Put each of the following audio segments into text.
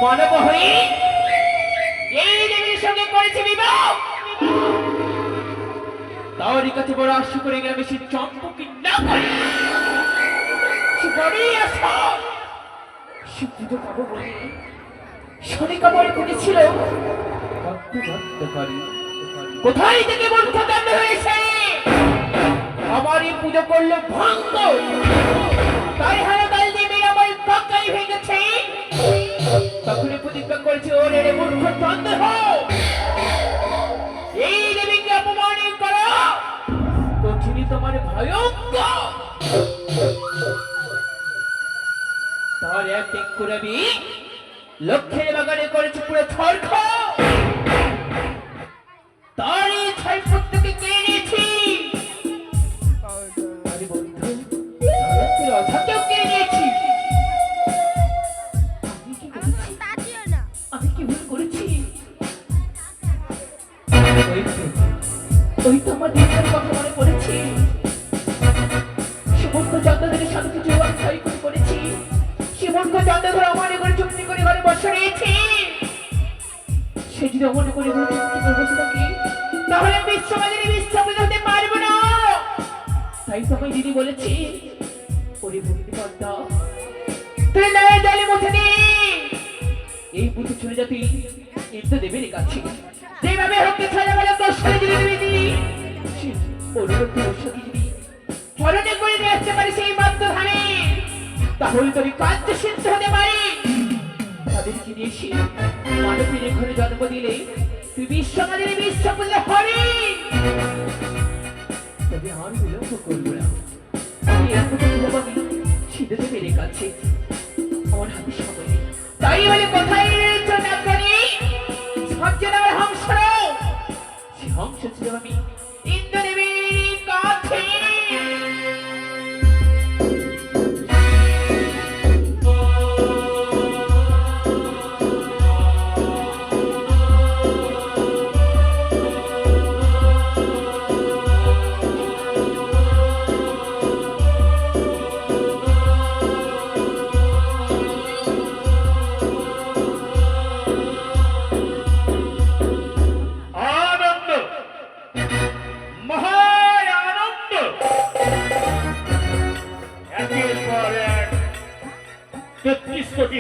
মনোমোহনী এই দেবীর সঙ্গে করেছে বিবাহ। তারই কাছে বড় আশা করে গেলাম সে চম্পকি না করে সে বড়ই আশা সে পুজো পাবো বলে শনি কামড় করেছিল। কোথায় থেকে মূর্খদণ্ড হয়েছে, আমারই পুজো করলো ভঙ্গ, তাই হারাদাল দেবী আমার কাকাই হয়ে গেছে। তখনই প্রতিজ্ঞা করেছে ওরে রে মূর্খ চন্দ্র এই দেবীকে অপমান করো কঠিনই তোমার ভয়ঙ্কর। তার এক এক করে আমি লক্ষ্যের বাগানে করেছে পুরো ছড়খ, তারই ছাই প্রত্যেকে কেড়ে নিয়েছি। আরে বন্ধু অধাকেও কেড়ে নিয়েছি। আমি কি ভুল করেছি? ওই তো আমার দিনের কথা মনে পড়েছে। সমস্ত চন্দ্রদের সাথে কিছু ক্ষয় করে করেছি। সমস্ত চন্দ্রধর অমনে করে চুক্তি করে ঘরে বসে রয়েছে। সে যদি অমনে করে ঘরে চুক্তি করে বসে থাকে তাহলে বিশ্ববাজারে বিশ্ববিদ হতে পারবো না। তাই সবাই দিদি বলেছি ওরে ভক্তি পদ্মা তুই না জলে মুখে নে এই পুজো চলে যাতে ইন্দ্র দেবের কাছে যেভাবে হোক ছাড়া বলে কষ্ট দিবি দিদি অনুরোধ বসতি দিবি হরণে করে নিয়ে আসতে পারি সেই মাত্র ধানে, তাহলে তোর কার্য সিদ্ধ হতে পারি। তাদেরকে নিয়ে এসে মানবীর ঘরে জন্ম দিলে তুই বিশ্বমাদের বিশ্ব করলে হবে। তবে আর বিলম্ব করবো না, আমি এতটুকু যাবি সিদ্ধ দেবের কাছে আমার হাতে সময় নেই। তাই বলে কোথায় না করি ভাবছেন আমার হংস, সে হংস ছিল আমি ইন্দ্রদেবীর কাছে।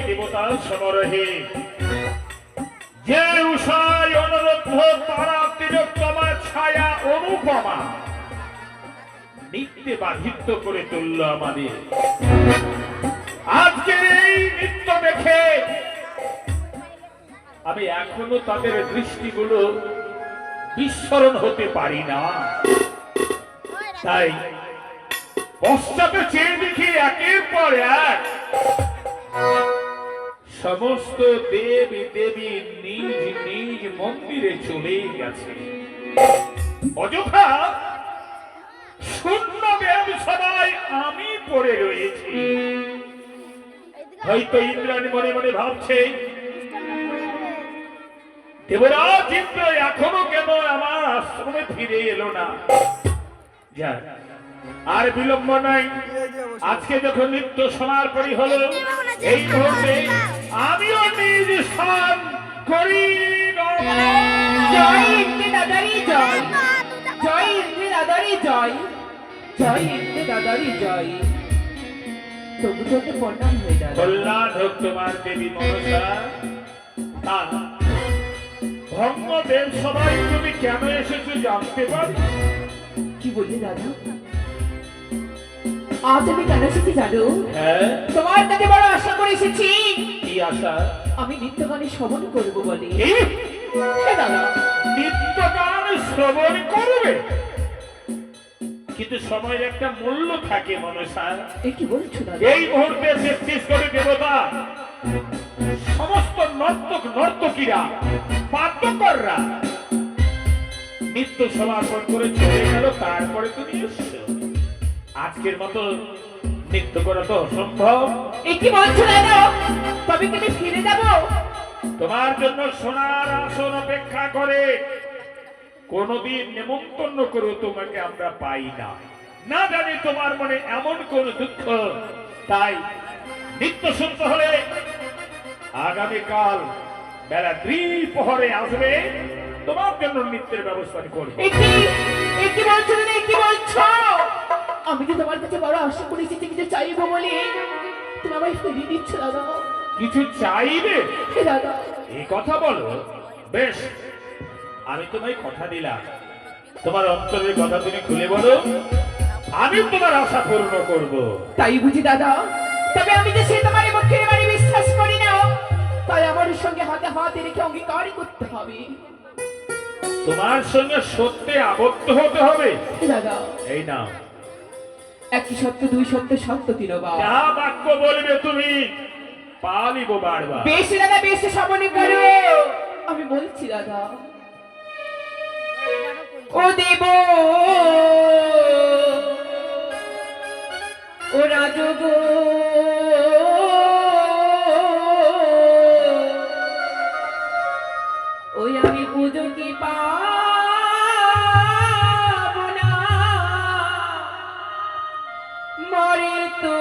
দেবতার সমারোহে যে উষায় অনুরুদ্ধ তারা তিলোত্তমা ছায়া অনুপমা নিত্যে বাধিত করে তুলল আমাদের। আজকের এই নৃত্য দেখে আমি এখনো তাদের দৃষ্টিগুলো বিস্মরণ হতে পারি না। তাই পশ্চাতে চেয়ে দেখি একের পর এক সমস্ত দেবী দেবী নিজ নিজ মন্দিরে চলে গেছে। অযথা শূন্য ব্যায়াম সবাই আমি পড়ে রয়েছি। হয়তো ইন্দ্রাণী মনে মনে ভাবছে দেবরাজ ইন্দ্র এখনো কেন আমার আশ্রমে ফিরে এলো না। যাক আর বিলম্ব নাই, আজকে যখন নৃত্য সমাপনী হলো এই মুহূর্তে আমিও নিজ স্থান করি। জয় ইন্দ্রে দাদারি জয়, জয় ইন্দ্রে দাদারি জয়, জয় ইন্দ্রে দাদারি জয়। তবু তোকে প্রণাম হয়ে যাবে। কল্যাণ হোক তোমার দেবী মনসা। ভঙ্গদেব সবাই তুমি কেন এসেছো জানতে পারি? কি বললি দাদা? আজ আমি কেন এসেছি জানো? হ্যাঁ, তোমার কাছে বড় আশা করে এসেছি। কি আশা? আমি নিত্যগানে শ্রবণ করবো বলে। দাদা নিত্য গান শ্রবণ করবে, কিন্তু সময়ের একটা মূল্য থাকে মনসা। কি বলছো দাদা? এই মুহূর্তে ৩৬ কোটি দেবতা সমস্ত নর্তক নর্তকীরা বাদ্যকররা নিত্য সমাপন করে চলে গেল, তারপরে তুমি এসছো। আজকের মতো নৃত্য করা তো অসম্ভব। কি বলছো দাদা? তবে কি আমি ফিরে যাবো? তোমার জন্য সোনার আসন অপেক্ষা করে। কোনদিন নেমন্তন্ন করে তোমাকে আমরা পাই না। না জানি তোমার মনে এমন কোন দুঃখ, তাই নিত্য শুনতে হলে আগামীকাল বেলা 2 প্রহরে আসবে, তোমার জন্য নৃত্যের ব্যবস্থা করবো। কি বলছো দাদা, কি বলছো? আমি তো তোমার কাছে বড় আশা করেছি যে কিছু চাইবো বলে তুমি আমায় ফিরিয়ে দিচ্ছ দাদা। কিছু চাইবে দাদা? এই কথা বলো, বেশ, আমি তোমায় কথা দিলাম, তোমার অন্তরের কথা তুমি খুলে বলো, আমি তোমার আশা পূর্ণ করব। তাই বুঝি দাদা? তবে আমি যে সে তোমার মুখের বাড়ি বিশ্বাস করি না, তাই আমার সঙ্গে হাতে হাত রেখে অঙ্গীকার করতে হবে। তোমার সঙ্গে সত্যে আবদ্ধ হতে হবে দাদা। এই নাও, একই সত্য, দুই সত্য, সত্য তিনবার। যা বাক্য বলবে তুমি পালিব বারবার। বেশ দাদা, বেশ, শ্রবণ করো। আমি বলছি দাদা। ও দেব, ও রাজগো, ওই আমি পুজো কি পাবো না, মরে তো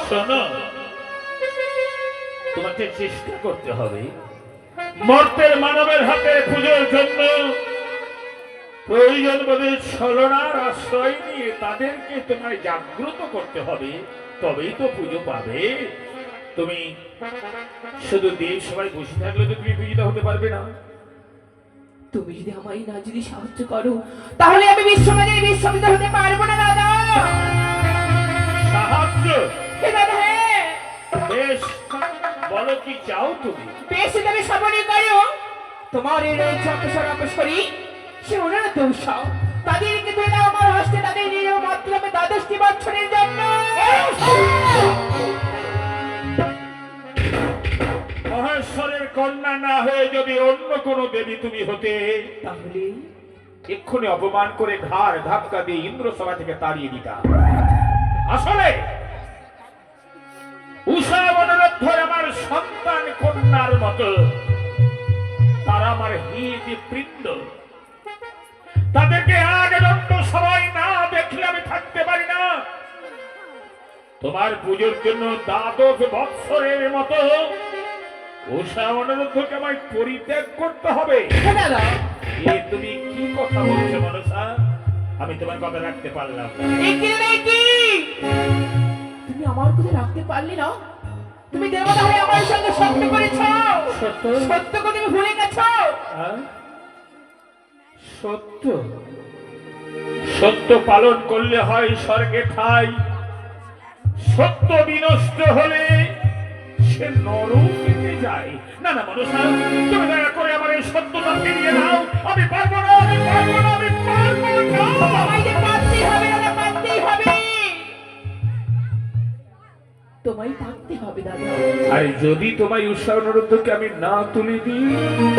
শোনো, তোমাকে চেষ্টা করতে হবে মর্তের মানবের হাতে পুজোর জন্য প্রয়োজন বোধে ছলনার আশ্রয় নিয়ে তাদেরকে তোমায় জাগ্রত করতে হবে, তবেই তো পুজো পাবে। তুমি শুধু দেব সবাই বসে থাকলে তো তুমি পূজিত হতে পারবে না। তুমি যদি আমায় না যদি সাহায্য করো, তাহলে আমি বিশ্বমানের বিশ্ববিদ্য হতে পারবো না দাদা। সাহায্য? দাদা হ্যাঁ। বেশ, বলো কি চাও তুমি? বেশ, তুমি শ্রবণ করো। তোমার এই রয়েছে অপসরি, সে ওনারা দোষ, তাদেরকে ধরে দাও আমার হস্তে, তাদের নিরীহ মাতৃভূমি 12টি বছরের জন্য। মহেশ্বরের কন্যা না হয়ে যদি অন্য কোনো দেবী তুমি হতে, তাহলে এক্ষুনি অপমান করে ঘাড় ধাক্কা দিয়ে ইন্দ্র সভা থেকে তাড়িয়ে দিতা। আসলে উষা বনরদ্ধ আমার সন্তান কন্যার মতো, তারা আমার হিত বৃন্দ, তাদেরকে আগে সবাই না দেখলে আমি থাকতে পারি না। তোমার পুজোর জন্য 12 বৎসরের মতো উষা অনিরুদ্ধকে আমায় পরিত্যাগ করতে হবে। এ তুমি কি কথা বলছো মনসা? আমি তোমার কথা রাখতে পারলাম না। তুমি আমার কথা রাখতে পারলি না? তুমি দেবতা হয়ে আমার সঙ্গে সত্য করেছো, সত্য কথা তুমি ভুলে গেছো। সত্য? সত্য পালন করলে হয় স্বর্গে ঠাই, সত্য বিনষ্ট হলে সে নরকে যায়। না না মনসা, তুমি দয়া করে আমার এই সত্যটা ফিরিয়ে দাও। আমি পারবো না, আমি পারবো না, আমি পারবো না। তোমায় যে পারতেই হবে দাদা, পারতেই হবে, তোমায় পারতে হবে দাদা। আর যদি তোমায় উৎসাহ অনুরোধকে আমি না তুলে দিই,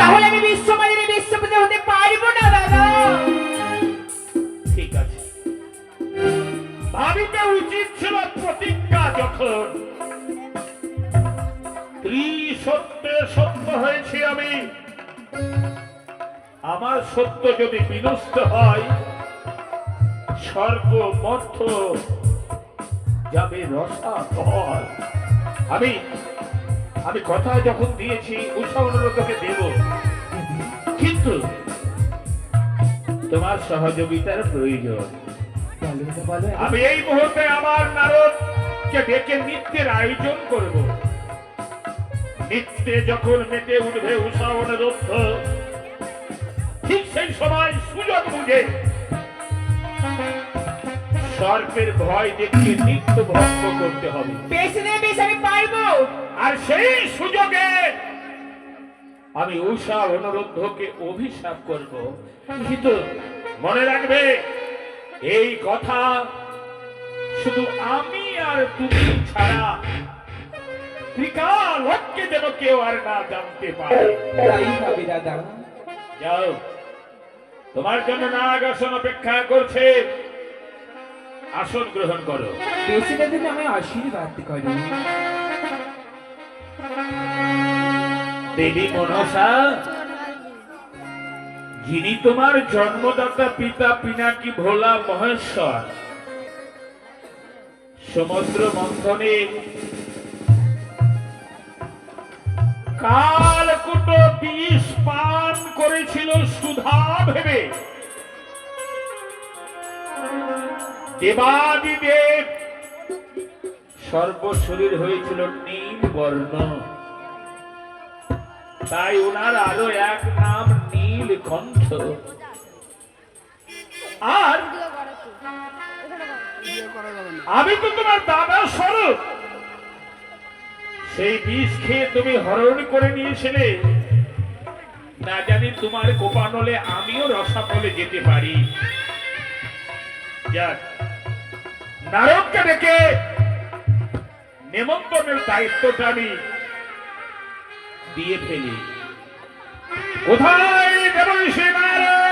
তাহলে আমি বিশ্বমানের বিশ্বপতি হতে পারবো না দাদা। ঠিক আছে, ভাবিতে উচিত ছিল প্রতিজ্ঞা যখন ত্রিসত্যে সত্য হয়েছি আমি, আমার সত্য যদি বিনষ্ট হয় স্বর্গ মর্থ যাবে রসাতল। আমি আমি কথা যখন দিয়েছি উৎসাহ অনুরোধকে দেব, কিন্তু তোমার সহযোগিতার প্রয়োজন। বলো দাদা, বলো। আমি এই মুহূর্তে আমার নারদকে ডেকে নৃত্যের আয়োজন করব। নৃত্যে যখন মেতে উঠবে উৎসাহ অনুরোধ, ঠিক সেই সময় সুযোগ বুঝে সর্পের ভয় দেখিয়ে নৃত্য ভঙ্গ করতে হবে। বেশ রে বেশ, আমি পারবো। আর সেই সুযোগে আমি উষা অনুরোধকে অভিশাপ করব। কিন্তু মনে রাখবে এই কথা শুধু আমি আর তুমি ছাড়া ত্রিকালকে যেন কেউ আর না জানতে পারে। তাই হবে দাদা। যাও, তোমার জন্য নাগ আসন অপেক্ষা করছে, আসন গ্রহণ করো। বেশ দাদা, আমি আশীর্বাদ করো। দেবী মনসা, যিনি তোমার জন্মদাতা পিতা পিনাকি ভোলা মহেশ্বর সমুদ্র মন্থনে কালকুট বিষ পান করেছিল সুধা ভেবে, দেবাদিদেব সর্বশরীর হয়েছিল নীল বর্ণ, তাই ওনার আরো এক নাম নীলকণ্ঠ। আর আমি তো তোমার দাদা স্বরূপ, সেই বিষ খেয়ে তুমি হরণ করে নিয়েছিলে, না জানি তোমার কোপানলে আমিও রসাতলে যেতে পারি। যাক, নারদকে ডেকে নেমন্তন্নের দায়িত্বটা আমি দিয়ে ফেলি। কোথায় দেবর্ষি নারদ?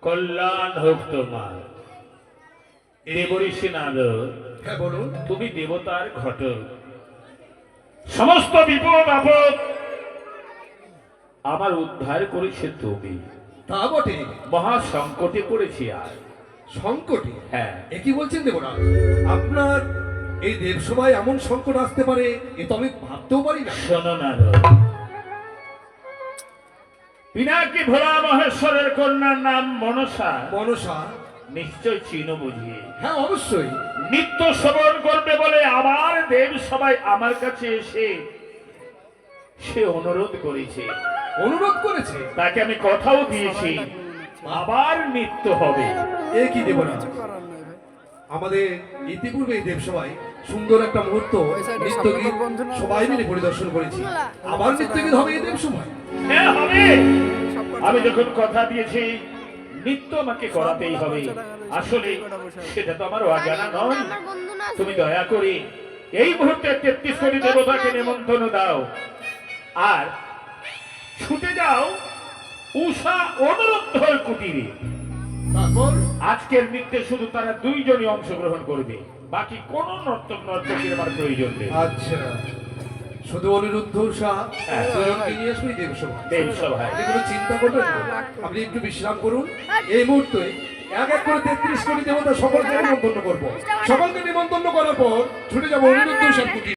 কল্যাণ হোক তোমার। দেবঋষি নারদ, হ্যাঁ বলুন। তুমি দেবতার ঘটক, সমস্ত বিপদ আপদ আমার উদ্ধার করেছে তুমি। তা বটে, মহা সংকটে পড়েছি আর। সংকটে? হ্যাঁ। এ কি বলছেন দেবরাজ? আপনার এই দেবসভায় এমন সংকট আসতে পারে এ তো আমি ভাবতেও পারি না। শোনো না রো। পিনাকি ভোলা মহেশ্বরের কন্যার নাম মনসা। মনসা? নিশ্চয় চিনো বুঝিয়ে। হ্যাঁ অবশ্যই। নিত্য শ্রবণ করবে বলে আবার দেব সবাই আমার কাছে এসে সে অনুরোধ করেছে। অনুরোধ করেছে? তাকে আমি কথাও দিয়েছি আবার নৃত্য হবে। এ কি দেবরাজ, আমাদের ইতিপূর্বে এই দেবসভায় সুন্দর একটা মুহূর্ত নৃত্য গীত সবাই মিলে পরিদর্শন করেছি, আবার নৃত্য গীত হবে এই দেবসভায়? হ্যাঁ হবে। আমি যখন কথা দিয়েছি নৃত্য আমাকে করাতেই হবে। আসলে সেটা তো আমার অজানা নয়। তুমি দয়া করে এই মুহূর্তে 33 কোটি দেবতাকে নিমন্ত্রণ দাও আর ছুটে যাও উষা অনুরোধ কুটিরে। তারপর আজকের নৃত্যে শুধু তারা দুইজনই অংশগ্রহণ করবে, বাকি কোন নর্তক নর্তকীর আমার প্রয়োজন নেই। আচ্ছা, শুধু অনিরুদ্ধ শাহ হ্যাঁ। দুজনকে নিয়ে আসবে এই দেবসভায়। দেবসভায়। আপনি কোনো চিন্তা করবেন না, আপনি একটু বিশ্রাম করুন। এই মুহূর্তে এক এক করে 33 কোটি দেবতা সকলকে নিমন্ত্রণ করবো। সকলকে নিমন্ত্রণ করার পর ছুটে যাবো অনিরুদ্ধ শাহ কুটিরে।